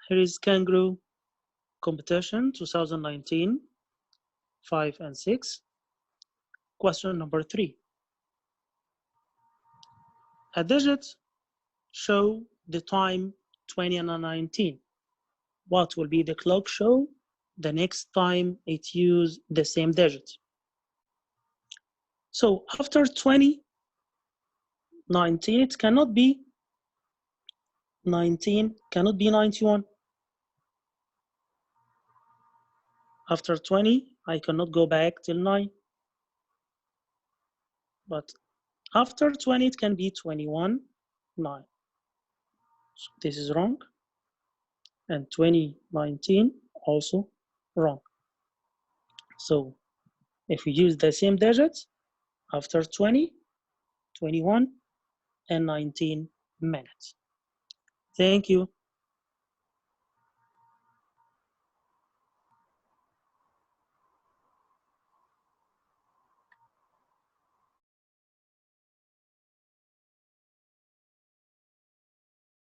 Here is Kangaroo competition 2019, 5 and 6. Question number 3. A digit show the time 20 and 19. What will be the clock show the next time it use the same digit? So after 20, 19, it cannot be 19, cannot be 91. After 20, I cannot go back till 9. But after 20, it can be 21, 9. So this is wrong. And 2019 also wrong. So if we use the same digits, after 20, 21, and 19 minutes. Thank you.